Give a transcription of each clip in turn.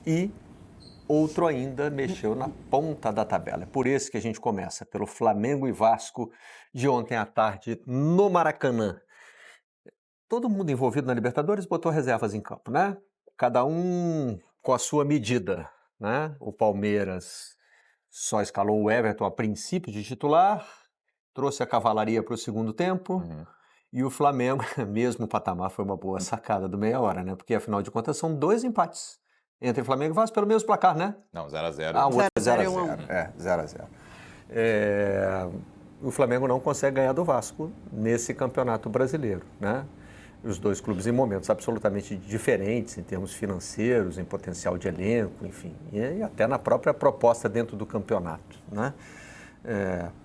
e outro ainda mexeu na ponta da tabela. É por esse que a gente começa, pelo Flamengo e Vasco de ontem à tarde no Maracanã. Todo mundo envolvido na Libertadores botou reservas em campo, né? Cada um com a sua medida, né? O Palmeiras só escalou o Everton a princípio de titular, trouxe a cavalaria para o segundo tempo, e o Flamengo, mesmo o patamar, foi uma boa sacada do meia hora, né? Porque afinal de contas são 2 empates entre Flamengo e Vasco pelo mesmo placar, né? Não, 0x0. Ah, o outro é 0x0 e 0x0. É, 0x0. O Flamengo não consegue ganhar do Vasco nesse campeonato brasileiro, né? Os dois clubes em momentos absolutamente diferentes em termos financeiros, em potencial de elenco, enfim, e até na própria proposta dentro do campeonato, né?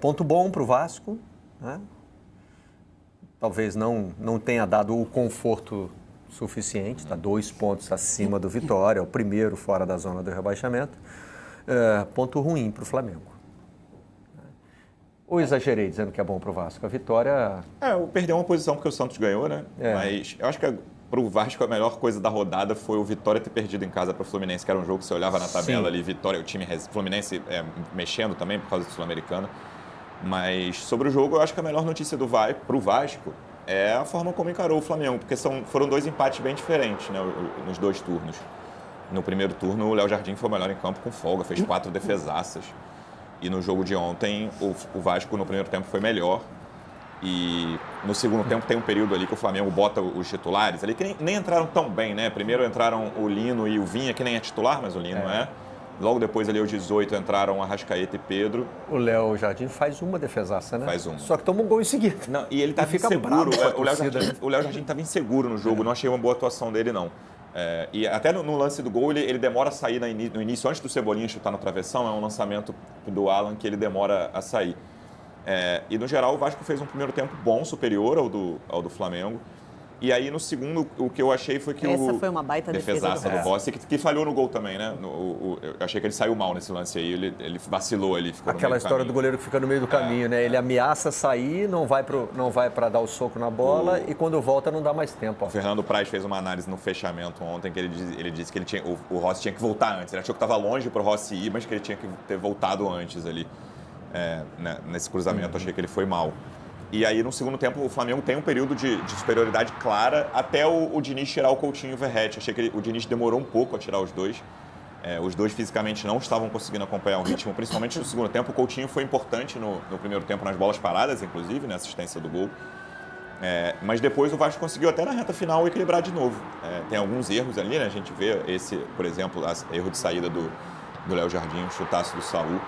Ponto bom para o Vasco, né? Talvez não tenha dado o conforto suficiente, está 2 pontos acima do Vitória, é o primeiro fora da zona do rebaixamento. Ponto ruim para o Flamengo. Ou exagerei dizendo que é bom para o Vasco? A vitória... Perdeu uma posição porque o Santos ganhou, né? Mas eu acho que para o Vasco a melhor coisa da rodada foi o Vitória ter perdido em casa para o Fluminense, que era um jogo que você olhava na tabela ali, Vitória, o time Fluminense mexendo também por causa do Sul-Americana. Mas sobre o jogo, eu acho que a melhor notícia para o Vasco é a forma como encarou o Flamengo, porque foram 2 empates bem diferentes, né, nos 2 turnos. No primeiro turno, o Léo Jardim foi o melhor em campo com folga, fez 4 defesaças. E no jogo de ontem, o Vasco no primeiro tempo foi melhor. E no segundo tempo tem um período ali que o Flamengo bota os titulares ali, que nem entraram tão bem, né? Primeiro entraram o Lino e o Vinha, que nem é titular, mas o Lino é. Logo depois ali, aos 18, entraram Arrascaeta e Pedro. O Léo Jardim faz uma defesaça, né? Faz uma. Só que toma um gol em seguida. Não, e ele estava inseguro. O Léo Jardim estava inseguro no jogo. Não achei uma boa atuação dele, não. E até no lance do gol, ele demora a sair no início, antes do Cebolinha chutar no travessão. É um lançamento do Alan que ele demora a sair. E, no geral, o Vasco fez um primeiro tempo bom, superior ao do Flamengo. E aí, no segundo, o que eu achei foi que Essa foi uma baita defesaça do Rossi, que falhou no gol também, né? Eu achei que ele saiu mal nesse lance aí, ele vacilou ali, ficou no meio Aquela história do goleiro que fica no meio do caminho, né? Ele ameaça sair, não vai para dar o soco na bola e quando volta não dá mais tempo. O Fernando Praz fez uma análise no fechamento ontem que ele disse que o Rossi tinha que voltar antes. Ele achou que estava longe para o Rossi ir, mas que ele tinha que ter voltado antes ali. Nesse cruzamento, achei que ele foi mal. E aí, no segundo tempo, o Flamengo tem um período de superioridade clara até o Diniz tirar o Coutinho e o Verratti. Achei que o Diniz demorou um pouco a tirar os dois. Os dois fisicamente não estavam conseguindo acompanhar o ritmo, principalmente no segundo tempo. O Coutinho foi importante no primeiro tempo, nas bolas paradas, inclusive, na assistência do gol. Mas depois o Vasco conseguiu até na reta final equilibrar de novo. Tem alguns erros ali, né? A gente vê esse, por exemplo, erro de saída do Léo Jardim, um chutaço do Saul.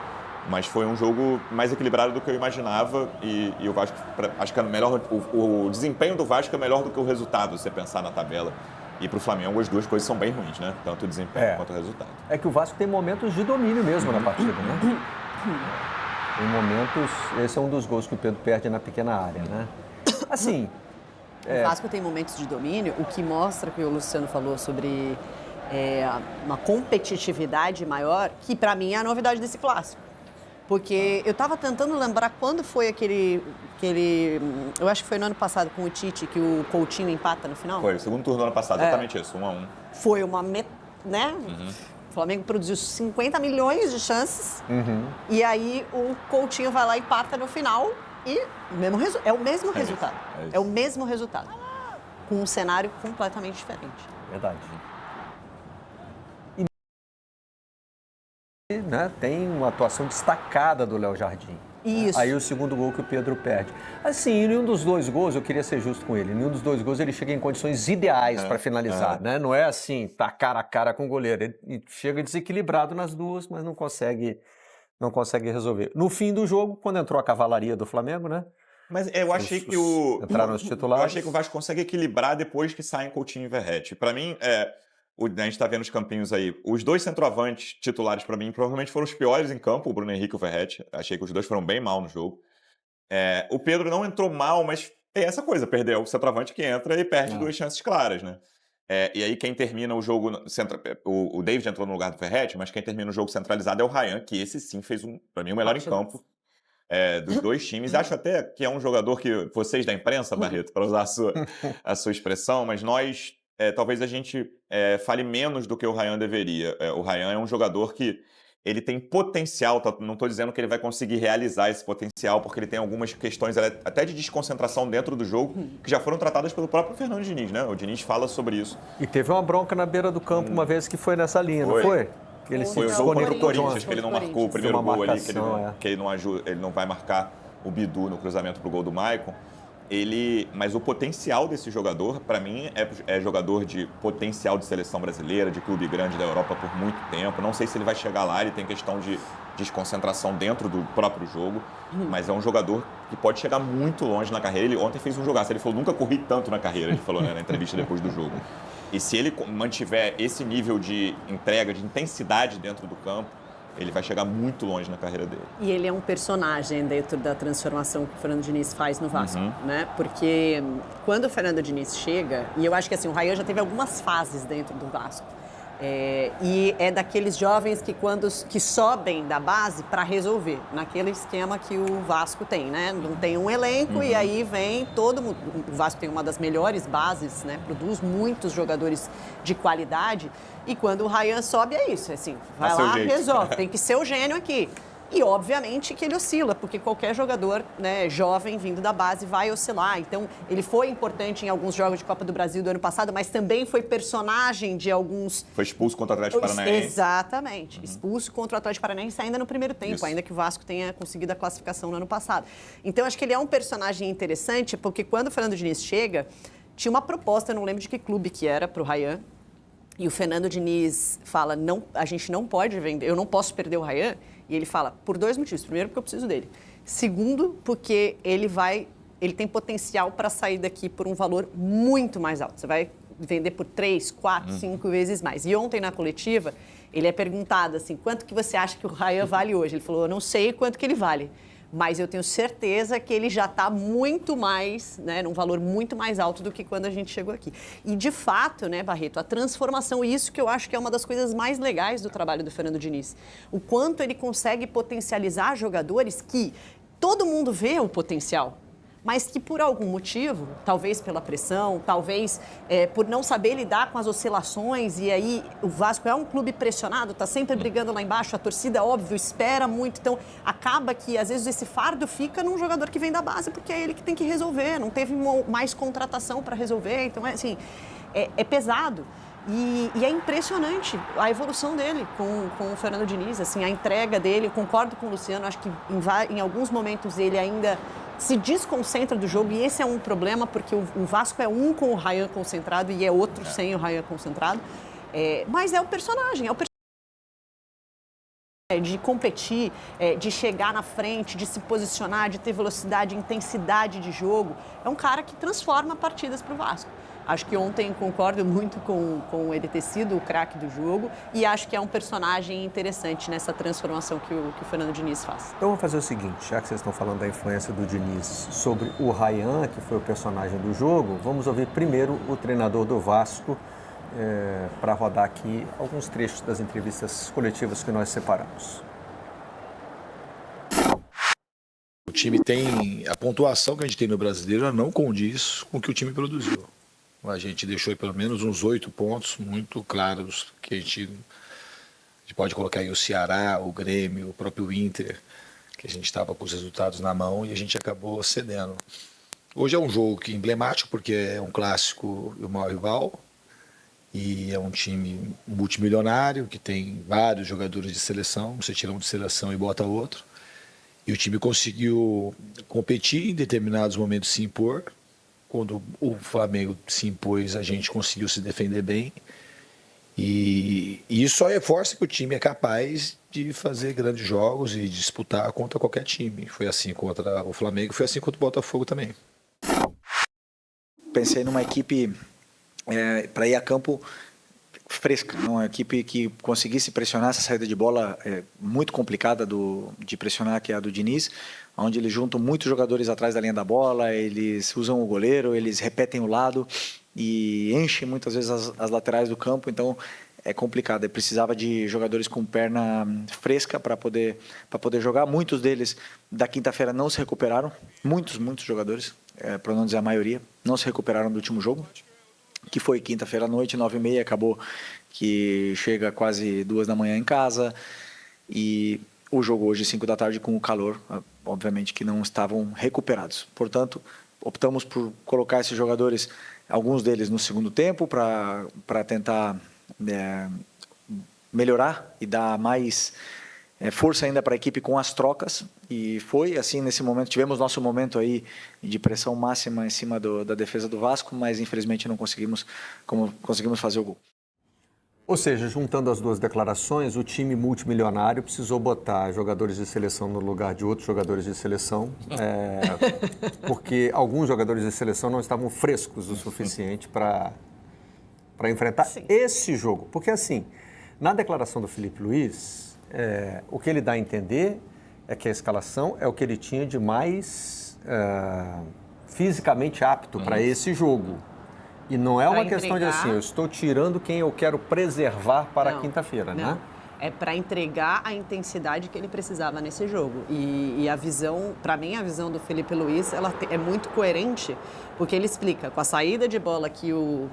Mas foi um jogo mais equilibrado do que eu imaginava e o Vasco, acho que é melhor, o desempenho do Vasco é melhor do que o resultado, se você pensar na tabela. E para o Flamengo as duas coisas são bem ruins, né? Tanto o desempenho quanto o resultado. É que o Vasco tem momentos de domínio mesmo na partida, né? Em momentos, esse é um dos gols que o Pedro perde na pequena área, né? Assim... O Vasco tem momentos de domínio, o que mostra que o Luciano falou sobre uma competitividade maior, que para mim é a novidade desse clássico. Porque eu estava tentando lembrar quando foi aquele... Eu acho que foi no ano passado com o Tite, que o Coutinho empata no final. Foi, o segundo turno do ano passado, exatamente isso, 1-1. Foi uma... né? O Flamengo produziu 50 milhões de chances. E aí o Coutinho vai lá e empata no final e é o mesmo resultado. É o mesmo resultado. Com um cenário completamente diferente. Verdade. Né, tem uma atuação destacada do Léo Jardim. Isso. Aí o segundo gol que o Pedro perde. Assim, em nenhum dos 2 gols, eu queria ser justo com ele, em nenhum dos 2 gols ele chega em condições ideais para finalizar, né? Não é assim, tá cara a cara com o goleiro. Ele chega desequilibrado nas duas, mas não consegue resolver. No fim do jogo, quando entrou a cavalaria do Flamengo, né? Mas eu achei que entraram os titulares. Eu achei que o Vasco consegue equilibrar depois que saem Coutinho e Verratti. Para mim, a gente está vendo os campinhos aí. Os 2 centroavantes titulares, para mim, provavelmente foram os piores em campo, o Bruno Henrique e o Verratti. Achei que os 2 foram bem mal no jogo. O Pedro não entrou mal, mas tem essa coisa, perdeu o centroavante que entra e perde 2 chances claras, né? E aí quem termina o jogo... O David entrou no lugar do Verratti, mas quem termina o jogo centralizado é o Ryan, que esse sim fez, para mim, o melhor em campo dos 2 times. Acho até que é um jogador que vocês da imprensa, Barreto, para usar a sua expressão, mas nós talvez a gente fale menos do que o Ryan deveria. O Ryan é um jogador que ele tem potencial, não estou dizendo que ele vai conseguir realizar esse potencial, porque ele tem algumas questões até de desconcentração dentro do jogo, que já foram tratadas pelo próprio Fernando Diniz, né? O Diniz fala sobre isso. E teve uma bronca na beira do campo uma vez que foi nessa linha, não foi? Que ele Foi o jogo contra o Corinthians, que ele não marcou o primeiro gol ali, que ele não ajuda, ele não vai marcar o Bidu no cruzamento pro gol do Maicon. Mas o potencial desse jogador, para mim, é jogador de potencial de seleção brasileira, de clube grande da Europa por muito tempo. Não sei se ele vai chegar lá, ele tem questão de desconcentração dentro do próprio jogo, mas é um jogador que pode chegar muito longe na carreira. Ele ontem fez um jogaço, ele falou, nunca corri tanto na carreira, ele falou, né, na entrevista depois do jogo. E se ele mantiver esse nível de entrega, de intensidade dentro do campo, ele vai chegar muito longe na carreira dele. E ele é um personagem dentro da transformação que o Fernando Diniz faz no Vasco, né? Porque quando o Fernando Diniz chega, e eu acho que assim, o Ryan já teve algumas fases dentro do Vasco, e é daqueles jovens que sobem da base para resolver, naquele esquema que o Vasco tem, né? Não tem um elenco e aí vem todo mundo. O Vasco tem uma das melhores bases, né? Produz muitos jogadores de qualidade. E quando o Ryan sobe, é isso, assim, vai lá, resolve, tem que ser o gênio aqui. E, obviamente, que ele oscila, porque qualquer jogador, né, jovem vindo da base vai oscilar. Então, ele foi importante em alguns jogos de Copa do Brasil do ano passado, mas também foi personagem de alguns... Foi expulso contra o Atlético Paranaense. Exatamente, expulso contra o Atlético Paranaense ainda no primeiro tempo, isso. Ainda que o Vasco tenha conseguido a classificação no ano passado. Então, acho que ele é um personagem interessante, porque quando o Fernando Diniz chega, tinha uma proposta, eu não lembro de que clube que era, para o Ryan. E o Fernando Diniz fala, não, a gente não pode vender, eu não posso perder o Ryan. E ele fala, por dois motivos. Primeiro, porque eu preciso dele. Segundo, porque ele tem potencial para sair daqui por um valor muito mais alto. Você vai vender por 3, 4, 5 vezes mais. E ontem, na coletiva, ele é perguntado assim, quanto que você acha que o Ryan vale hoje? Ele falou, eu não sei quanto que ele vale. Mas eu tenho certeza que ele já está muito mais, né, num valor muito mais alto do que quando a gente chegou aqui. E, de fato, né, Barreto, a transformação, isso que eu acho que é uma das coisas mais legais do trabalho do Fernando Diniz. O quanto ele consegue potencializar jogadores que todo mundo vê o potencial, mas que por algum motivo, talvez pela pressão, talvez por não saber lidar com as oscilações, e aí o Vasco é um clube pressionado, está sempre brigando lá embaixo, a torcida, óbvio, espera muito, então acaba que às vezes esse fardo fica num jogador que vem da base, porque é ele que tem que resolver, não teve mais contratação para resolver, então assim, é pesado. E é impressionante a evolução dele com o Fernando Diniz, assim, a entrega dele, concordo com o Luciano, acho que em alguns momentos ele ainda se desconcentra do jogo, e esse é um problema, porque o Vasco é um com o Ryan concentrado e é outro sem o Ryan concentrado, mas é o personagem, de competir, de chegar na frente, de se posicionar, de ter velocidade, intensidade de jogo, é um cara que transforma partidas para o Vasco. Acho que ontem concordo muito com ele ter sido o craque do jogo e acho que é um personagem interessante nessa transformação que o Fernando Diniz faz. Então vamos fazer o seguinte, já que vocês estão falando da influência do Diniz sobre o Ryan, que foi o personagem do jogo, vamos ouvir primeiro o treinador do Vasco para rodar aqui alguns trechos das entrevistas coletivas que nós separamos. O time tem, a pontuação que a gente tem no Brasileiro não condiz com o que o time produziu. A gente deixou pelo menos uns 8 pontos muito claros, que a gente pode colocar aí o Ceará, o Grêmio, o próprio Inter, que a gente estava com os resultados na mão e a gente acabou cedendo. Hoje é um jogo emblemático, porque é um clássico e o maior rival, e é um time multimilionário, que tem vários jogadores de seleção, você tira um de seleção e bota outro, e o time conseguiu competir, em determinados momentos se impor. Quando o Flamengo se impôs, a gente conseguiu se defender bem. E isso só reforça que o time é capaz de fazer grandes jogos e disputar contra qualquer time. Foi assim contra o Flamengo, foi assim contra o Botafogo também. Pensei numa equipe para ir a campo fresca, uma equipe que conseguisse pressionar essa saída de bola muito complicada de pressionar, que é a do Diniz, onde eles juntam muitos jogadores atrás da linha da bola, eles usam o goleiro, eles repetem o lado e enchem muitas vezes as laterais do campo, então é complicado. Eu precisava de jogadores com perna fresca para poder jogar. Muitos deles da quinta-feira não se recuperaram, muitos jogadores, para não dizer a maioria, não se recuperaram do último jogo. que foi quinta-feira à noite, 9h30, acabou que chega quase 2 da manhã em casa, e o jogo hoje, 5 da tarde, com o calor, obviamente que não estavam recuperados. Portanto, optamos por colocar esses jogadores, alguns deles no segundo tempo, para tentar melhorar e dar mais força ainda para a equipe com as trocas, e foi assim nesse momento. Tivemos nosso momento aí de pressão máxima em cima da defesa do Vasco, mas infelizmente não conseguimos fazer o gol. Ou seja, juntando as duas declarações, o time multimilionário precisou botar jogadores de seleção no lugar de outros jogadores de seleção, porque alguns jogadores de seleção não estavam frescos o suficiente para enfrentar esse jogo. Porque assim, na declaração do Filipe Luís, o que ele dá a entender é que a escalação é o que ele tinha de mais fisicamente apto para esse jogo. E não é uma questão de assim, eu estou tirando quem eu quero preservar para quinta-feira, né? É para entregar a intensidade que ele precisava nesse jogo. E a visão, para mim, a visão do Filipe Luís, ela é muito coerente, porque ele explica, com a saída de bola que o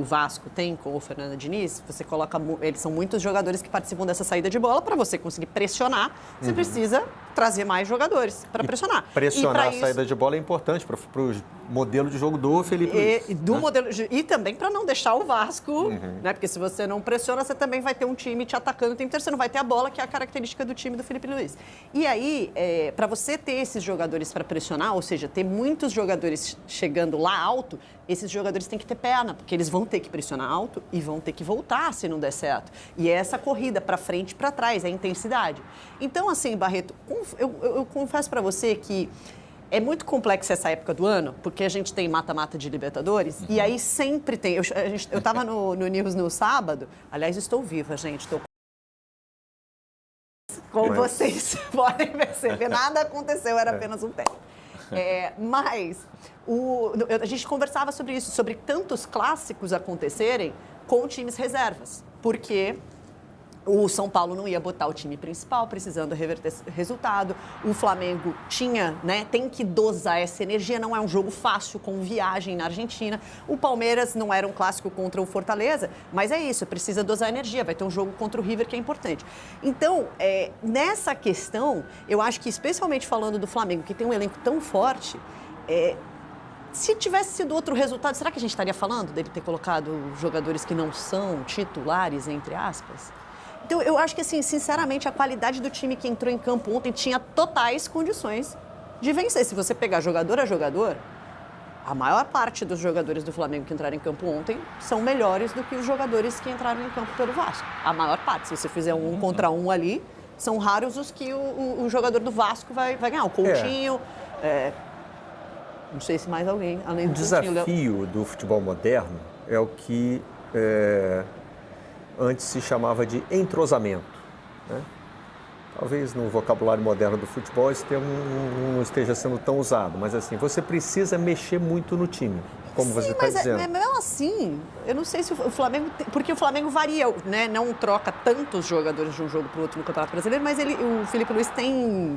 Vasco tem com o Fernando Diniz, você coloca, eles são muitos jogadores que participam dessa saída de bola. Para você conseguir pressionar, você precisa trazer mais jogadores para pressionar. Pressionar a saída de bola é importante para o modelo de jogo do Filipe Luís. E também para não deixar o Vasco, né? Porque se você não pressiona, você também vai ter um time te atacando o tempo inteiro, você não vai ter a bola, que é a característica do time do Filipe Luís. E aí, para você ter esses jogadores para pressionar, ou seja, ter muitos jogadores chegando lá alto, esses jogadores têm que ter perna, porque eles vão ter que pressionar alto e vão ter que voltar se não der certo. E é essa corrida para frente e para trás, é a intensidade. Então, assim, Barreto, eu confesso para você que é muito complexo essa época do ano, porque a gente tem mata-mata de Libertadores, e aí sempre tem... Eu estava no News no sábado, aliás, estou viva, gente, estou... Como vocês podem perceber, nada aconteceu, era apenas um teste. Mas a gente conversava sobre isso, sobre tantos clássicos acontecerem com times reservas, porque o São Paulo não ia botar o time principal, precisando reverter esse resultado. O Flamengo tem que dosar essa energia, não é um jogo fácil, com viagem na Argentina. O Palmeiras não era um clássico contra o Fortaleza, mas é isso, precisa dosar a energia, vai ter um jogo contra o River que é importante. Então, nessa questão, eu acho que, especialmente falando do Flamengo, que tem um elenco tão forte, se tivesse sido outro resultado, será que a gente estaria falando dele ter colocado jogadores que não são titulares, entre aspas? Então, eu acho que, assim, sinceramente, a qualidade do time que entrou em campo ontem tinha totais condições de vencer. Se você pegar jogador a jogador, a maior parte dos jogadores do Flamengo que entraram em campo ontem são melhores do que os jogadores que entraram em campo pelo Vasco. A maior parte. Se você fizer um contra um ali, são raros os que o jogador do Vasco vai ganhar. O Coutinho, não sei se mais alguém, além do Coutinho. O desafio do futebol moderno é o que... antes se chamava de entrosamento, né? Talvez no vocabulário moderno do futebol esse termo não esteja sendo tão usado, mas assim, você precisa mexer muito no time, como você está dizendo. Mas mesmo assim, eu não sei se o Flamengo... Porque o Flamengo varia, né? Não troca tantos jogadores de um jogo para o outro no Campeonato Brasileiro, mas o Filipe Luís tem...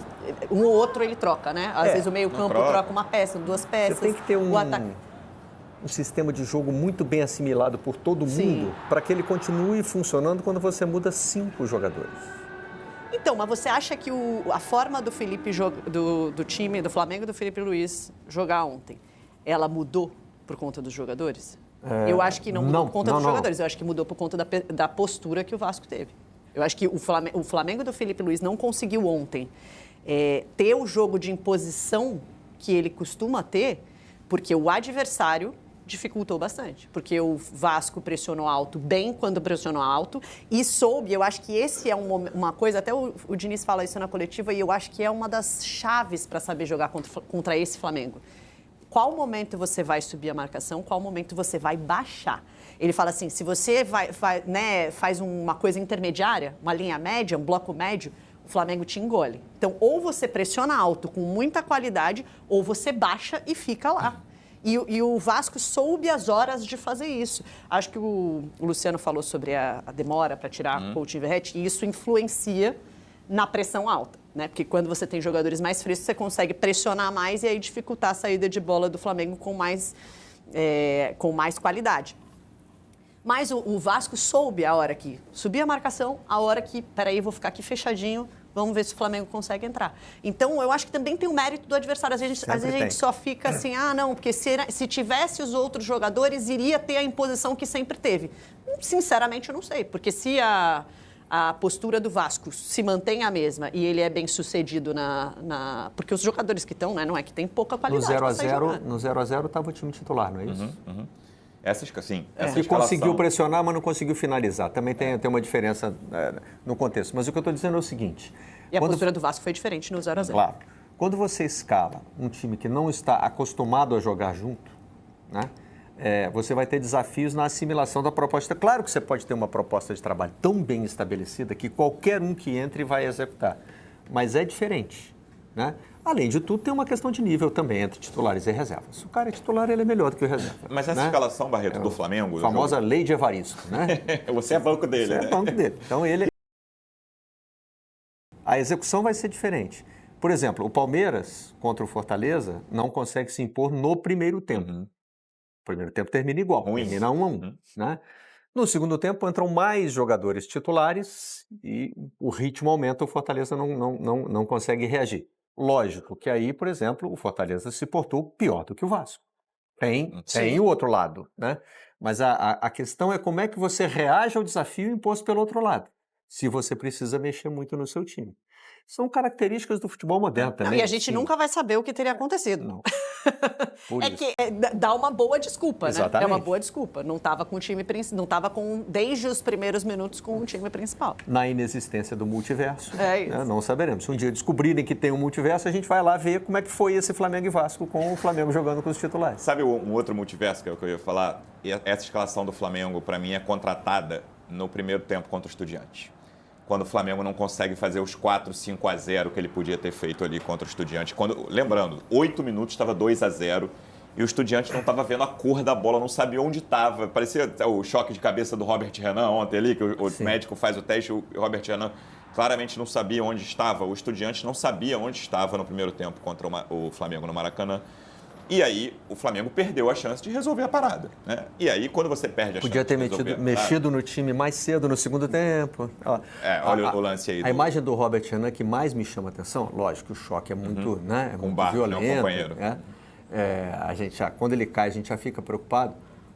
Um ou outro ele troca, né? Às vezes o meio-campo troca uma peça, 2 peças. Você tem que ter um sistema de jogo muito bem assimilado por todo mundo para que ele continue funcionando quando você muda 5 jogadores. Então, mas você acha que a forma do Felipe do time do Flamengo do Filipe Luís jogar ontem, ela mudou por conta dos jogadores? Eu acho que não mudou por conta dos jogadores, eu acho que mudou por conta da postura que o Vasco teve. Eu acho que o Flamengo do Filipe Luís não conseguiu ontem ter o jogo de imposição que ele costuma ter, porque o adversário dificultou bastante, porque o Vasco pressionou alto bem quando pressionou alto e soube, eu acho que esse é uma coisa, até o Diniz fala isso na coletiva, e eu acho que é uma das chaves para saber jogar contra esse Flamengo. Qual momento você vai subir a marcação, qual momento você vai baixar? Ele fala assim, se você faz uma coisa intermediária, uma linha média, um bloco médio, o Flamengo te engole. Então, ou você pressiona alto com muita qualidade, ou você baixa e fica lá. E o Vasco soube as horas de fazer isso. Acho que o Luciano falou sobre a demora para tirar Coutinho e Verratti, e isso influencia na pressão alta, né? Porque quando você tem jogadores mais frescos, você consegue pressionar mais e aí dificultar a saída de bola do Flamengo com mais com mais qualidade. Mas o Vasco soube a hora que subir a marcação, a hora que, peraí, vou ficar aqui fechadinho, vamos ver se o Flamengo consegue entrar. Então, eu acho que também tem o mérito do adversário. Às vezes a gente só fica assim, não, porque se tivesse os outros jogadores, iria ter a imposição que sempre teve. Sinceramente, eu não sei, porque se a postura do Vasco se mantém a mesma e ele é bem sucedido porque os jogadores que estão, né, não é que tem pouca qualidade. No 0x0 estava o time titular, não é isso? Essa que conseguiu pressionar, mas não conseguiu finalizar. Também tem uma diferença no contexto. Mas o que eu estou dizendo é o seguinte... E a postura do Vasco foi diferente no 0x0. Claro. Quando você escala um time que não está acostumado a jogar junto, né, você vai ter desafios na assimilação da proposta. Claro que você pode ter uma proposta de trabalho tão bem estabelecida que qualquer um que entre vai executar. Mas é diferente, né? Além de tudo, tem uma questão de nível também entre titulares e reservas. Se o cara é titular, ele é melhor do que o reserva. Mas essa escalação, Barreto, do Flamengo... A famosa lei de Evaristo, né? Você é banco dele, né? Você é banco dele. Então, a execução vai ser diferente. Por exemplo, o Palmeiras contra o Fortaleza não consegue se impor no primeiro tempo. O primeiro tempo termina igual, termina 1-1. Né? No segundo tempo, entram mais jogadores titulares e o ritmo aumenta, o Fortaleza não consegue reagir. Lógico que aí, por exemplo, o Fortaleza se portou pior do que o Vasco. Tem o outro lado, né? Mas a questão é como é que você reage ao desafio imposto pelo outro lado, se você precisa mexer muito no seu time. São características do futebol moderno também. E a gente nunca vai saber o que teria acontecido. Não. Dá uma boa desculpa, Exatamente. né? É uma boa desculpa. Não estava com o time principal, não estava desde os primeiros minutos com o time principal. Na inexistência do multiverso, isso. Não saberemos. Se um dia descobrirem que tem um multiverso, a gente vai lá ver como é que foi esse Flamengo e Vasco com o Flamengo jogando com os titulares. Sabe um outro multiverso que eu ia falar? Essa escalação do Flamengo, para mim, é contratada no primeiro tempo contra o Estudiantes. Quando o Flamengo não consegue fazer os 4-5-0 que ele podia ter feito ali contra o Estudiantes. Lembrando, 8 minutos estava 2-0 e o Estudiantes não estava vendo a cor da bola, não sabia onde estava. Parecia o choque de cabeça do Robert Renan ontem ali, que o médico faz o teste, o Robert Renan claramente não sabia onde estava. O Estudiantes não sabia onde estava no primeiro tempo contra o Flamengo no Maracanã. E aí, o Flamengo perdeu a chance de resolver a parada. Né? E aí, quando você perde a Podia chance ter de resolver mexido no time mais cedo, no segundo tempo. Olha o lance aí. A imagem do Robert Renan que mais me chama a atenção, lógico que o choque é muito, né, é muito violento. É um companheiro. Quando ele cai, a gente já fica preocupado.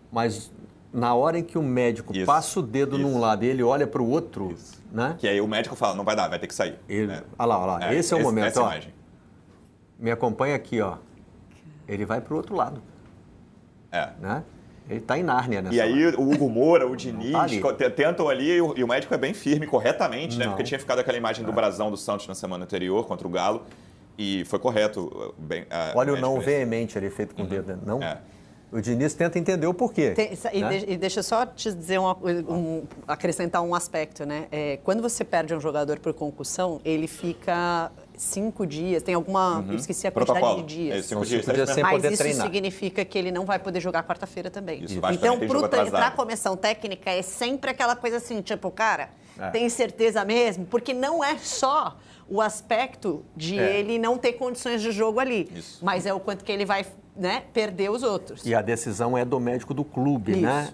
Mas na hora em que o médico passa o dedo num lado e ele olha para o outro... Né? Que aí o médico fala, não vai dar, vai ter que sair. Olha lá. Esse é o momento. Essa imagem. Me acompanha aqui, ó. Ele vai para o outro lado. Né? Ele está em Nárnia nessa hora. E aí o Hugo Moura, o Diniz, tentam ali e o médico é bem firme, corretamente, né? Porque tinha ficado aquela imagem do brasão do Santos na semana anterior contra o Galo e foi correto. Olha o não veemente ali feito com o dedo. Não. O Diniz tenta entender o porquê. E deixa eu só te dizer, acrescentar um aspecto, né? Quando você perde um jogador por concussão, ele fica 5 dias, tem alguma... Eu esqueci a quantidade de dias. 5 dias sem mas poder isso treinar. Significa que ele não vai poder jogar quarta-feira também. Então, para a comissão técnica, é sempre aquela coisa assim, tipo, cara, tem certeza mesmo? Porque não é só o aspecto de ele não ter condições de jogo ali, mas é o quanto que ele vai... Né, perder os outros. E a decisão é do médico do clube, né?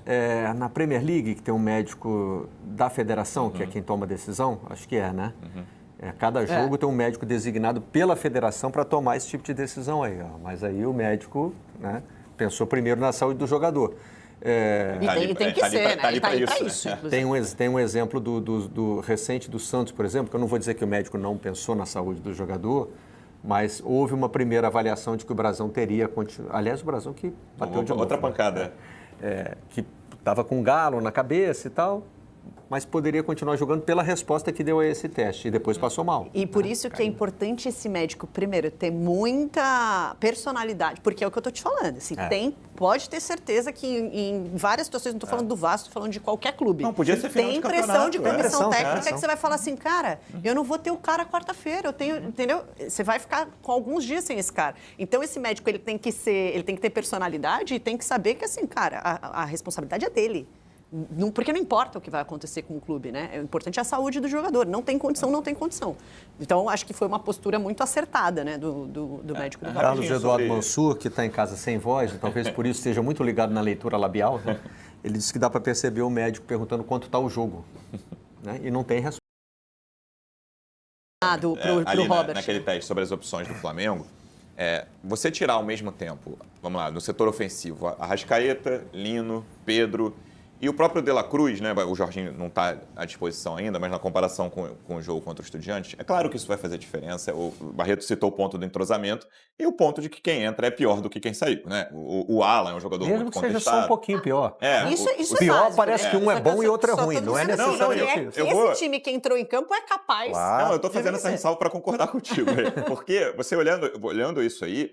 Na Premier League, que tem um médico da federação, que é quem toma a decisão, acho que né? Cada jogo tem um médico designado pela federação para tomar esse tipo de decisão aí. Mas aí o médico, né, pensou primeiro na saúde do jogador. Tem que ser, né? Ele está aí para isso. Tem um exemplo do recente do Santos, por exemplo, que eu não vou dizer que o médico não pensou na saúde do jogador, mas houve uma primeira avaliação de que o Brasão teria continuado. Aliás, o Brasão que bateu de novo. Outra pancada. Que estava com um galo na cabeça e tal, mas poderia continuar jogando pela resposta que deu a esse teste e depois passou mal. E por isso que é importante esse médico, primeiro, ter muita personalidade, porque é o que eu estou te falando. Assim, pode ter certeza que em várias situações, não estou falando do Vasco, estou falando de qualquer clube. Não, podia ser final tem pressão de comissão técnica pressão. Que você vai falar assim, cara, eu não vou ter o cara quarta-feira, entendeu? Você vai ficar com alguns dias sem esse cara. Então, esse médico, ele tem que ter personalidade e tem que saber que, assim, cara, a responsabilidade é dele. Porque não importa o que vai acontecer com o clube, né? O importante é a saúde do jogador. Não tem condição, não tem condição. Então, acho que foi uma postura muito acertada, né, do médico do Vasco. Carlos Eduardo Mansur, que está em casa sem voz, talvez por isso esteja muito ligado na leitura labial, né? Ele disse que dá para perceber o médico perguntando quanto está o jogo, né? E não tem resposta. Ali, Robert. naquele teste sobre as opções do Flamengo, você tirar ao mesmo tempo, vamos lá, no setor ofensivo, Arrascaeta, Lino, Pedro e o próprio De La Cruz, né? O Jorginho não está à disposição ainda, mas na comparação com o jogo contra o Estudiantes, é claro que isso vai fazer diferença. O Barreto citou o ponto do entrosamento e o ponto de que quem entra é pior do que quem saiu, né? O Alan é um jogador Mesmo muito que contestado. seja só um pouquinho pior. Isso o pior é básico, parece que um é bom e outro é Só ruim, tô não é dizendo necessariamente que isso. esse time que entrou em campo é capaz. Claro. Não, eu estou fazendo essa ressalva para concordar contigo. Porque você olhando isso aí,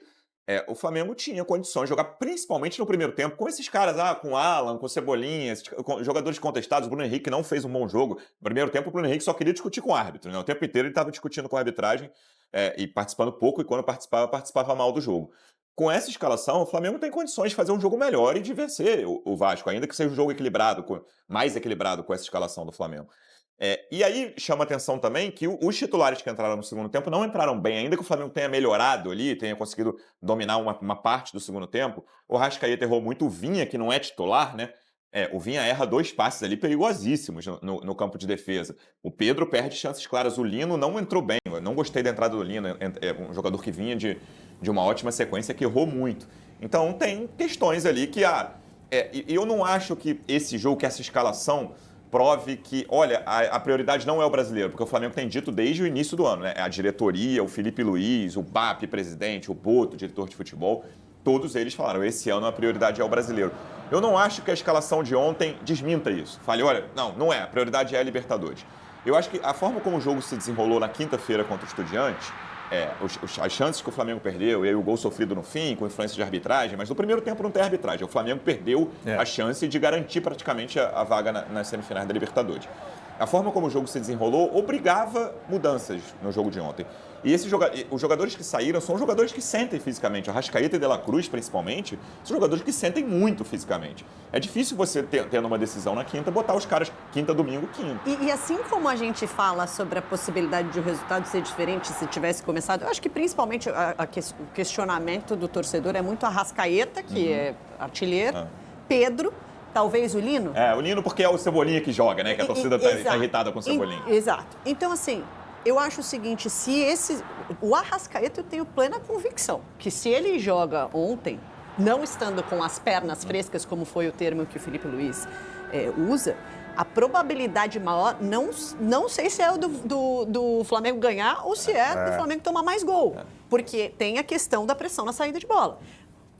o Flamengo tinha condições de jogar principalmente no primeiro tempo com esses caras, com o Alan, com o Cebolinha, com jogadores contestados. O Bruno Henrique não fez um bom jogo. No primeiro tempo, o Bruno Henrique só queria discutir com o árbitro, né? O tempo inteiro ele estava discutindo com a arbitragem e participando pouco, e quando participava mal do jogo. Com essa escalação, o Flamengo tem condições de fazer um jogo melhor e de vencer o Vasco, ainda que seja um jogo equilibrado, mais equilibrado com essa escalação do Flamengo. E aí chama atenção também que os titulares que entraram no segundo tempo não entraram bem, ainda que o Flamengo tenha melhorado ali, tenha conseguido dominar uma parte do segundo tempo. O Arrascaeta errou muito, o Vinha, que não é titular, né? O Vinha erra 2 passes ali perigosíssimos no campo de defesa. O Pedro perde chances claras, o Lino não entrou bem, eu não gostei da entrada do Lino, é um jogador que vinha de uma ótima sequência, que errou muito. Então tem questões ali que eu não acho que esse jogo, que essa escalação prove que, olha, a prioridade não é o brasileiro, porque o Flamengo tem dito desde o início do ano, né? A diretoria, o Felipe Luiz, o BAP, presidente, o Boto, diretor de futebol, todos eles falaram, esse ano a prioridade é o brasileiro. Eu não acho que a escalação de ontem desminta isso. Fale, olha, não é, a prioridade é a Libertadores. Eu acho que a forma como o jogo se desenrolou na quinta-feira contra o Estudiantes, as chances que o Flamengo perdeu, e aí o gol sofrido no fim, com influência de arbitragem, mas no primeiro tempo não tem arbitragem. O Flamengo perdeu a chance de garantir praticamente a vaga nas semifinais da Libertadores. A forma como o jogo se desenrolou obrigava mudanças no jogo de ontem. E os jogadores que saíram são jogadores que sentem fisicamente. O Arrascaeta e De La Cruz, principalmente, são jogadores que sentem muito fisicamente. É difícil você, tendo uma decisão na quinta, botar os caras quinta, domingo, quinta. E assim como a gente fala sobre a possibilidade de o resultado ser diferente se tivesse começado, eu acho que principalmente o questionamento do torcedor é muito Arrascaeta, que é artilheiro, Pedro, talvez o Lino. O Lino porque é o Cebolinha que joga, né? Que a torcida está irritada com o Cebolinha. Exato. Então, assim, eu acho o seguinte, o Arrascaeta, eu tenho plena convicção que se ele joga ontem, não estando com as pernas frescas, como foi o termo que o Felipe Luiz usa, a probabilidade maior, não sei se é o do Flamengo ganhar ou se é do Flamengo tomar mais gol. Porque tem a questão da pressão na saída de bola.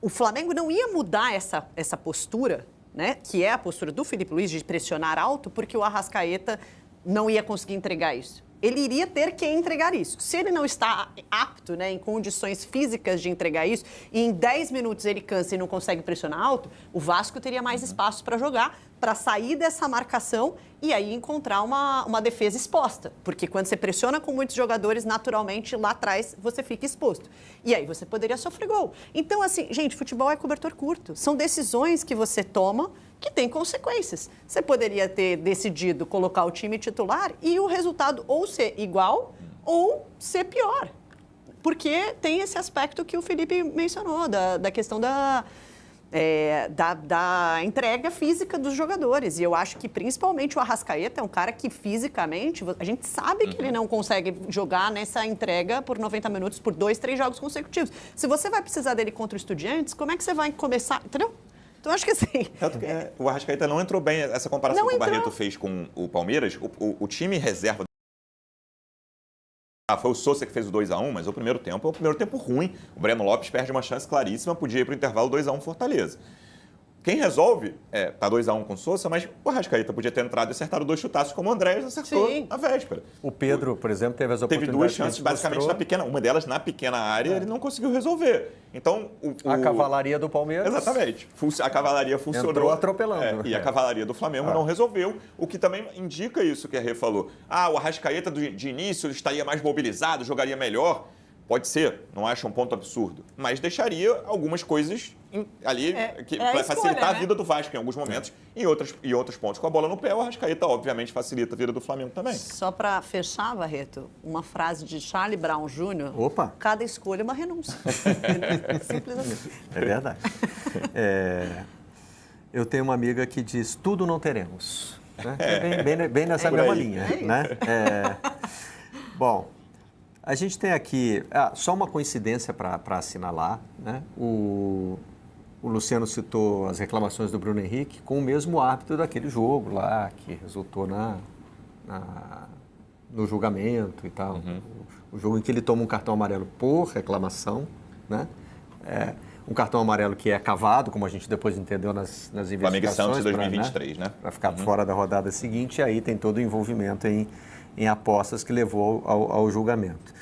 O Flamengo não ia mudar essa postura, né, que é a postura do Felipe Luiz de pressionar alto, porque o Arrascaeta não ia conseguir entregar isso. Ele iria ter que entregar isso. Se ele não está apto, né, em condições físicas de entregar isso, e em 10 minutos ele cansa e não consegue pressionar alto, o Vasco teria mais espaço para jogar, para sair dessa marcação e aí encontrar uma defesa exposta. Porque quando você pressiona com muitos jogadores, naturalmente, lá atrás, você fica exposto. E aí você poderia sofrer gol. Então, assim, gente, futebol é cobertor curto. São decisões que você toma que têm consequências. Você poderia ter decidido colocar o time titular e o resultado ou ser igual ou ser pior. Porque tem esse aspecto que o Felipe mencionou, da questão da entrega física dos jogadores. E eu acho que, principalmente, o Arrascaeta é um cara que, fisicamente, a gente sabe que ele não consegue jogar nessa entrega por 90 minutos, por 2, 3 jogos consecutivos. Se você vai precisar dele contra o Estudiantes, como é que você vai começar? Entendeu? Então, acho que assim... O Arrascaeta não entrou bem. Essa comparação que o Barreto fez com o Palmeiras, o time reserva... Foi o Sousa que fez o 2-1, mas o primeiro tempo é um primeiro tempo ruim. O Breno Lopes perde uma chance claríssima, podia ir para o intervalo 2-1 Fortaleza. Quem resolve, tá 2-1 com o Sousa, mas o Arrascaeta podia ter entrado e acertado 2 chutaços, como o Andrés acertou na véspera. O Pedro, por exemplo, teve as oportunidades. Teve 2 chances, basicamente, uma delas na pequena área, ele não conseguiu resolver. Então, a cavalaria do Palmeiras. Exatamente. A cavalaria funcionou. Entrou atropelando. E a cavalaria do Flamengo não resolveu, o que também indica isso que a Rê falou. O Arrascaeta de início estaria mais mobilizado, jogaria melhor. Pode ser, não acho um ponto absurdo, mas deixaria algumas coisas ali para facilitar a vida do Vasco em alguns momentos. Em outros pontos, com a bola no pé, o Arrascaeta, obviamente, facilita a vida do Flamengo também. Só para fechar, Barreto, uma frase de Charlie Brown Jr. Opa! Cada escolha é uma renúncia. Simples assim. É verdade. Eu tenho uma amiga que diz, tudo não teremos. Né? Bem nessa mesma linha. Né? Bom, a gente tem aqui, só uma coincidência para assinalar, né? O Luciano citou as reclamações do Bruno Henrique com o mesmo árbitro daquele jogo lá, que resultou no julgamento e tal. O jogo em que ele toma um cartão amarelo por reclamação, né? Um cartão amarelo que é cavado, como a gente depois entendeu nas investigações. Flamengo e Santos de 2023, né? Para ficar fora da rodada seguinte, e aí tem todo o envolvimento em apostas que levou ao julgamento.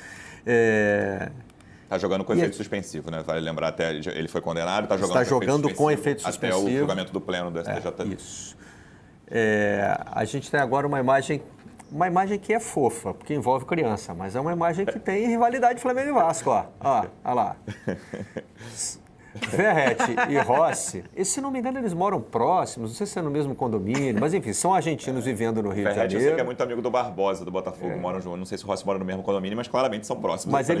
Está jogando com efeito suspensivo, né? Vale lembrar, até ele foi condenado, está jogando com efeito suspensivo. Até o julgamento do pleno do STJD. Isso. A gente tem agora uma imagem que é fofa, porque envolve criança, mas é uma imagem que tem rivalidade Flamengo e Vasco, ó. Olha lá. Verratti e Rossi, se não me engano, eles moram próximos, não sei se é no mesmo condomínio, mas enfim, são argentinos vivendo no Rio de Janeiro. Eu sei que é muito amigo do Barbosa, do Botafogo, moram juntos. Não sei se o Rossi mora no mesmo condomínio, mas claramente são próximos. Mas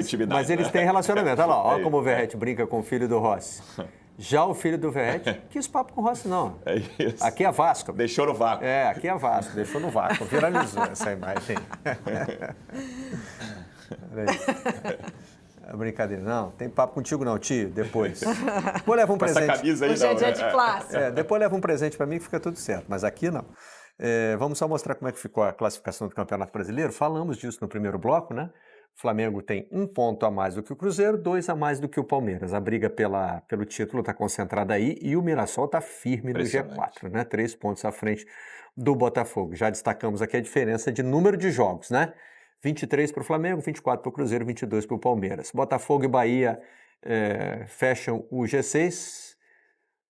eles têm relacionamento. Olha lá, olha como o Verratti brinca com o filho do Rossi. Já o filho do Verratti, quis papo com o Rossi, não. É isso. Aqui é Vasco. Deixou no vácuo. Aqui é Vasco, deixou no vácuo. Viralizou essa imagem. Brincadeira. Não, tem papo contigo não, tio, depois. Depois leva um presente. Essa camisa aí hoje é dia de classe. Depois leva um presente para mim que fica tudo certo, mas aqui não. Vamos só mostrar como é que ficou a classificação do Campeonato Brasileiro. Falamos disso no primeiro bloco, né? O Flamengo tem 1 ponto a mais do que o Cruzeiro, 2 a mais do que o Palmeiras. A briga pelo título está concentrada aí e o Mirassol está firme no G4, né? 3 pontos à frente do Botafogo. Já destacamos aqui a diferença de número de jogos, né? 23 para o Flamengo, 24 para o Cruzeiro, 22 para o Palmeiras. Botafogo e Bahia fecham o G6.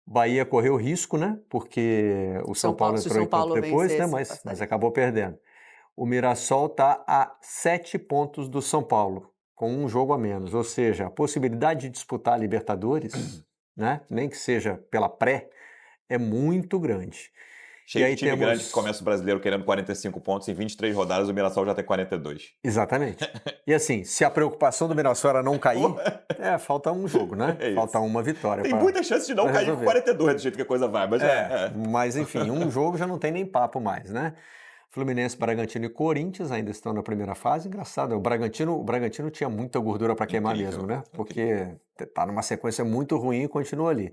Bahia correu risco, né? Porque o São Paulo entrou em campo depois, né? Mas acabou perdendo. O Mirassol está a 7 pontos do São Paulo, com um jogo a menos. Ou seja, a possibilidade de disputar a Libertadores, né? Nem que seja pela pré, é muito grande. Cheio de time grande que começa o brasileiro querendo 45 pontos, em 23 rodadas o Mirassol já tem 42. Exatamente. E assim, se a preocupação do Mirassol era não cair, falta um jogo, né? Falta uma vitória. Tem muita chance de não cair com 42 do jeito que a coisa vai, mas Mas enfim, um jogo já não tem nem papo mais, né? Fluminense, Bragantino e Corinthians ainda estão na primeira fase. Engraçado, o Bragantino tinha muita gordura para queimar mesmo, né? Porque tá numa sequência muito ruim e continua ali.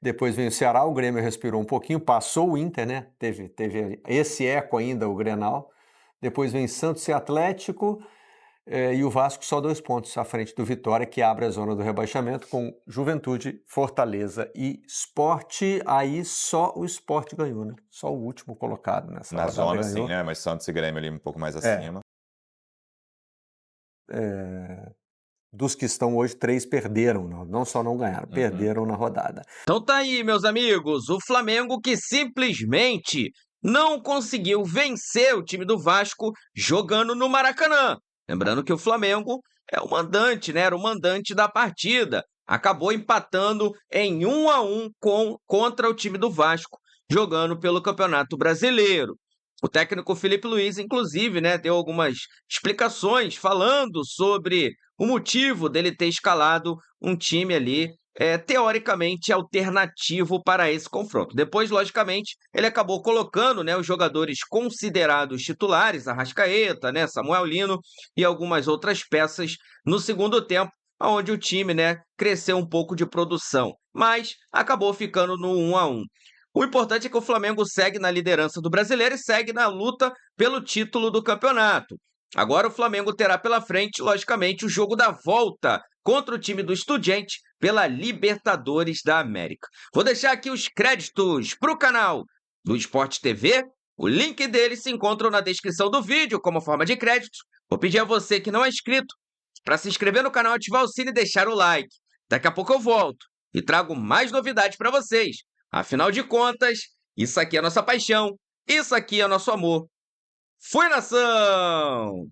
Depois vem o Ceará, o Grêmio respirou um pouquinho, passou o Inter, né? Teve esse eco ainda, o Grenal. Depois vem Santos e Atlético e o Vasco só 2 pontos à frente do Vitória, que abre a zona do rebaixamento com Juventude, Fortaleza e Sport. Aí só o Sport ganhou, né? Só o último colocado nessa rodada zona, ganhou. Sim, né? Mas Santos e Grêmio ali um pouco mais acima. Dos que estão hoje, 3 perderam, não só não ganharam, perderam na rodada. Então tá aí, meus amigos, o Flamengo que simplesmente não conseguiu vencer o time do Vasco jogando no Maracanã. Lembrando que o Flamengo é o mandante, né? Era o mandante da partida. Acabou empatando em 1-1 contra o time do Vasco, jogando pelo Campeonato Brasileiro. O técnico Felipe Luiz, inclusive, né, deu algumas explicações falando sobre o motivo dele ter escalado um time ali, teoricamente, alternativo para esse confronto. Depois, logicamente, ele acabou colocando, né, os jogadores considerados titulares, Arrascaeta, né, Samuel Lino e algumas outras peças no segundo tempo, onde o time, né, cresceu um pouco de produção, mas acabou ficando no 1-1. O importante é que o Flamengo segue na liderança do Brasileiro e segue na luta pelo título do campeonato. Agora o Flamengo terá pela frente, logicamente, o jogo da volta contra o time do Estudiante pela Libertadores da América. Vou deixar aqui os créditos para o canal do Sport TV. O link dele se encontra na descrição do vídeo como forma de crédito. Vou pedir a você que não é inscrito para se inscrever no canal, ativar o sino e deixar o like. Daqui a pouco eu volto e trago mais novidades para vocês. Afinal de contas, isso aqui é nossa paixão, isso aqui é nosso amor. Fui, nação!